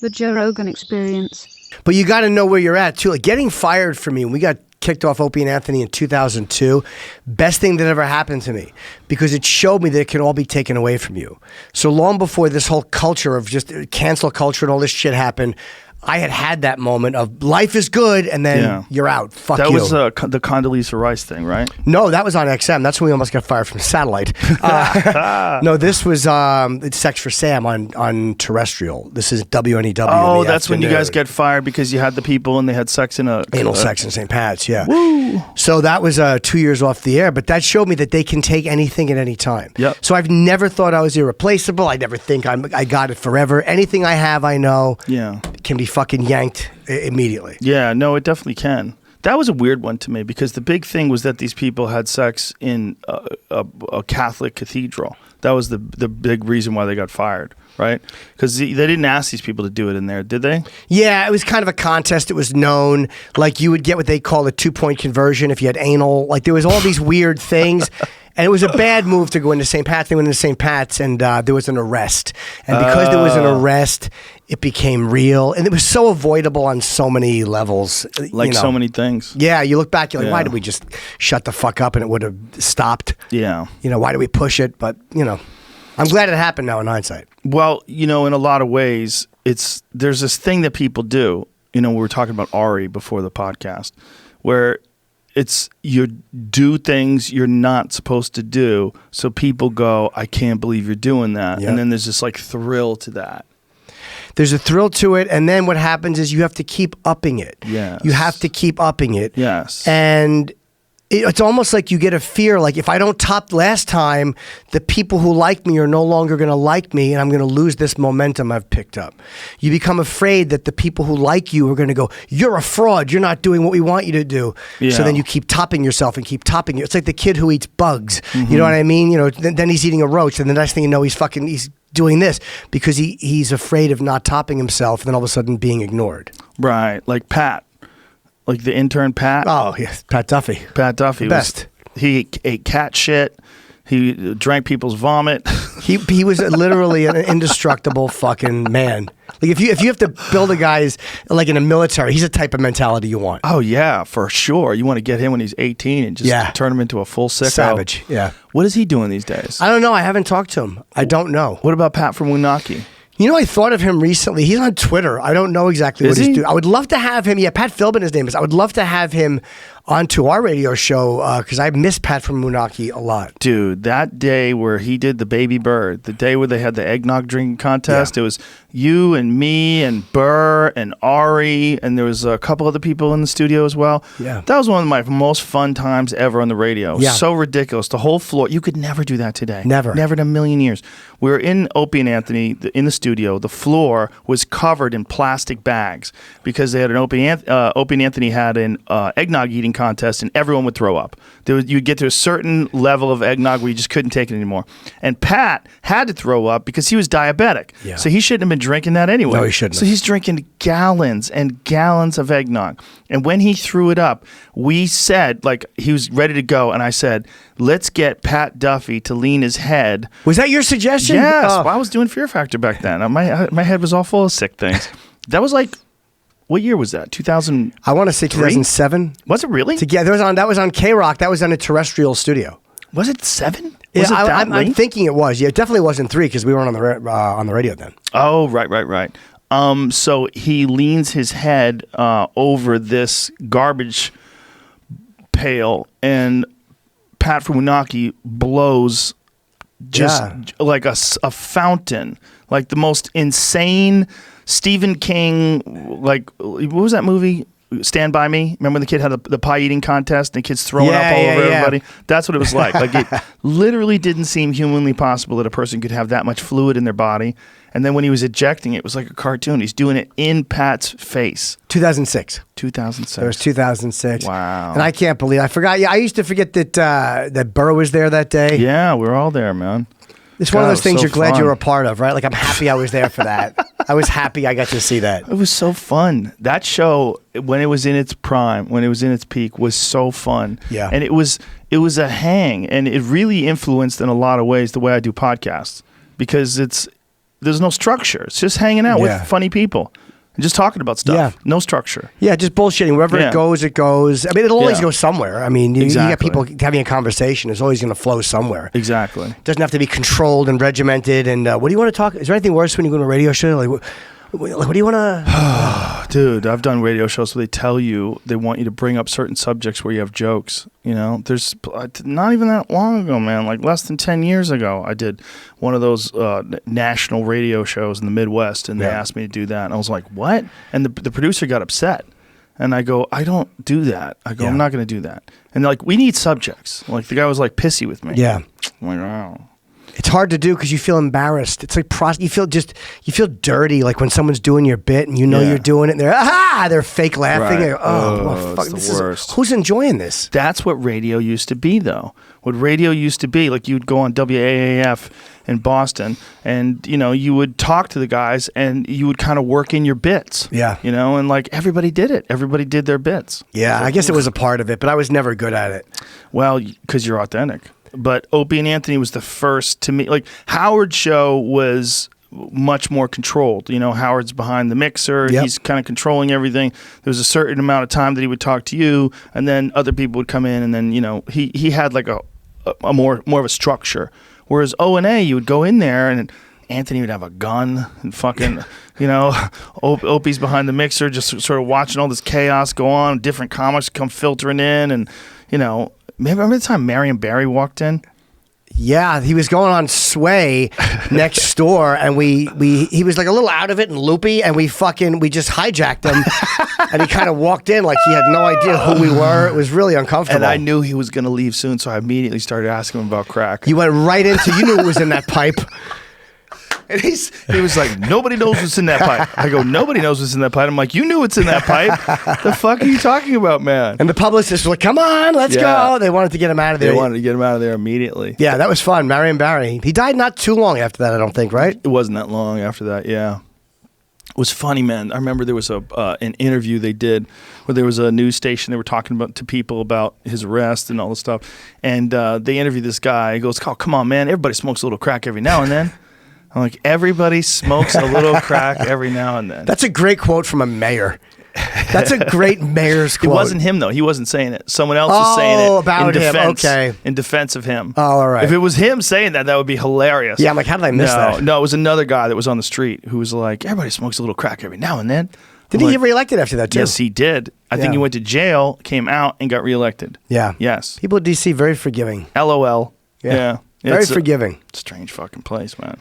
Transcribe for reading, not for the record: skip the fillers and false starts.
The Joe Rogan Experience. But you got to know where you're at, too. Like, getting fired for me, when we got kicked off Opie and Anthony in 2002, best thing that ever happened to me, because it showed me that it can all be taken away from you. So long before this whole culture of just cancel culture and all this shit happened, I had that moment of life is good, and then you're out. Fuck you. That was the Condoleezza Rice thing, right? No, that was on XM. That's when we almost got fired from satellite. No, this was it's Sex for Sam on terrestrial. This is WNEW. Oh, that's when you guys get fired because you had the people and they had sex in anal sex in St. Pat's. Yeah. Woo. So that was 2 years off the air, but that showed me that they can take anything at any time. Yep. So I've never thought I was irreplaceable. I never think I got it forever. Anything I have, I know. Can be fucking yanked immediately. Yeah, no, it definitely can. That was a weird one to me because the big thing was that these people had sex in a Catholic cathedral. That was the big reason why they got fired, right? Because they didn't ask these people to do it in there, did they? Yeah, it was kind of a contest. It was known. Like, you would get what they call a 2-point conversion if you had anal. Like, there was all these weird things. And it was a bad move to go into St. Pat's. They went into St. Pat's, and there was an arrest. And because there was an arrest, it became real. And it was so avoidable on so many levels. Like so many things. Yeah, you look back, you're like, why did we just shut the fuck up and it would have stopped? Yeah. Why did we push it? But, I'm glad it happened now in hindsight. Well, in a lot of ways, there's this thing that people do. We were talking about Ari before the podcast, where you do things you're not supposed to do, so people go, I can't believe you're doing that. Yep. And then there's this like thrill to that. There's a thrill to it, and then what happens is you have to keep upping it. Yes. You have to keep upping it. Yes. And it's almost like you get a fear, like if I don't top last time, the people who like me are no longer going to like me, and I'm going to lose this momentum I've picked up. You become afraid that the people who like you are going to go, you're a fraud, you're not doing what we want you to do. Yeah. So then you keep topping yourself and keep topping it. It's like the kid who eats bugs. Mm-hmm. You know what I mean? Then he's eating a roach, and the next thing you know, he's doing this because he's afraid of not topping himself and then all of a sudden being ignored. Right, like Pat. Like the intern Pat. Oh, yes, Pat Duffy. Pat Duffy. Best. He ate cat shit. He drank people's vomit. He was literally an indestructible fucking man. Like if you have to build a guy's, like in a military, he's the type of mentality you want. Oh yeah, for sure. You want to get him when he's 18 and just turn him into a full sicko. Savage. Yeah. What is he doing these days? I don't know. I haven't talked to him. I don't know. What about Pat from Woonaki? I thought of him recently. He's on Twitter. I don't know exactly what he's doing. I would love to have him. Yeah, Pat Philbin, his name is. I would love to have him onto our radio show because I miss Pat from Woonaki a lot. Dude, that day where he did the baby bird, the day where they had the eggnog drinking contest, it was you and me and Burr and Ari, and there was a couple other people in the studio as well. Yeah. That was one of my most fun times ever on the radio. Yeah. So ridiculous. The whole floor. You could never do that today. Never. Never in a million years. We were in Opie and Anthony in the studio. The floor was covered in plastic bags because they had Opie and Anthony had an eggnog eating contest, and everyone would throw up. You'd get to a certain level of eggnog where you just couldn't take it anymore. And Pat had to throw up because he was diabetic. Yeah. So he shouldn't have been drinking that anyway. No, he shouldn't. So he's drinking gallons and gallons of eggnog. And when he threw it up, we said, like, he was ready to go, and I said, let's get Pat Duffy to lean his head. Was that your suggestion? Yes. Well, I was doing Fear Factor back then. My head was all full of sick things. That was like, what year was that? 2000? I want to say 2007. Was it really? Yeah, that was on K-Rock. That was on a terrestrial studio. Was it 7? Yeah, I'm thinking it was. Yeah, it definitely wasn't 3 because we weren't on the radio then. Oh, right. So he leans his head over this garbage pail, and Pat from Woonaki blows just like a fountain, like the most insane Stephen King, like, what was that movie? Stand By Me. Remember when the kid had the pie eating contest and the kids throwing up all over everybody? That's what it was like. Like, it literally didn't seem humanly possible that a person could have that much fluid in their body. And then when he was ejecting it was like a cartoon. He's doing it in Pat's face. 2006. 2006. It was 2006. Wow. And I can't believe I forgot. Yeah, I used to forget that Burr was there that day. Yeah, we were all there, man. It's one of those things you're glad you were a part of, right? Like, I'm happy I was there for that. I was happy I got to see that. It was so fun. That show, when it was in its prime, when it was in its peak, was so fun. Yeah. And it was a hang, and it really influenced in a lot of ways the way I do podcasts, because there's no structure. It's just hanging out with funny people and just talking about stuff. Yeah. No structure. Yeah, just bullshitting. Wherever it goes, it goes. I mean, it'll always go somewhere. I mean, you got people having a conversation. It's always going to flow somewhere. Exactly. It doesn't have to be controlled and regimented. And what do you want to talk? Is there anything worse when you go to a radio show? Like, what do you want to... Dude, I've done radio shows where they want you to bring up certain subjects where you have jokes. You know, there's not even that long ago, man, like less than 10 years ago, I did one of those national radio shows in the Midwest, and they asked me to do that. And I was like, what? And the producer got upset. And I go, I don't do that. I go, I'm not going to do that. And they're like, we need subjects. Like, the guy was like pissy with me. Yeah. I'm like, oh. It's hard to do because you feel embarrassed. It's like you feel dirty, like when someone's doing your bit and you know you're doing it, and they're fake laughing. Right. Like, well, fuck, it's the worst. Who's enjoying this? That's what radio used to be, though. What radio used to be, like you'd go on WAAF in Boston, and you would talk to the guys, and you would kind of work in your bits. Yeah. And like everybody did it. Everybody did their bits. Yeah, I guess it was a part of it, but I was never good at it. Well, because you're authentic. But Opie and Anthony was the first to me. Like Howard's show was much more controlled. Howard's behind the mixer. Yep. He's kind of controlling everything. There was a certain amount of time that he would talk to you, and then other people would come in, and then he had like a more of a structure. Whereas O&A, you would go in there and Anthony would have a gun and fucking, Opie's behind the mixer, just sort of watching all this chaos go on. Different comics come filtering in, and remember the time Marion Barry walked in? Yeah, he was going on Sway next door, and he was like a little out of it and loopy, and we just hijacked him, and he kind of walked in like he had no idea who we were. It was really uncomfortable. And I knew he was going to leave soon, so I immediately started asking him about crack. You went right into, you knew it was in that pipe. And he was like, nobody knows what's in that pipe. I go, nobody knows what's in that pipe. I'm like, you knew what's in that pipe. The fuck are you talking about, man? And the publicists were like, come on, let's go. They wanted to get him out of there. They wanted to get him out of there immediately. Yeah, that was fun. Marion Barry. He died not too long after that, I don't think, right? It wasn't that long after that, yeah. It was funny, man. I remember there was an interview they did where there was a news station. They were talking to people about his arrest and all this stuff. And they interviewed this guy. He goes, oh, come on, man. Everybody smokes a little crack every now and then. I'm like, everybody smokes a little crack every now and then. That's a great quote from a mayor. That's a great mayor's quote. It wasn't him, though. He wasn't saying it. Someone else was saying it about him. Okay. In defense of him. Oh, all right. If it was him saying that, that would be hilarious. Yeah, I'm like, how did I miss that? No, it was another guy that was on the street who was like, everybody smokes a little crack every now and then. Did he get reelected after that, too? Yes, he did. I think he went to jail, came out, and got reelected. Yeah. Yes. People in D.C. very forgiving. LOL. Yeah. Very forgiving. Strange fucking place, man.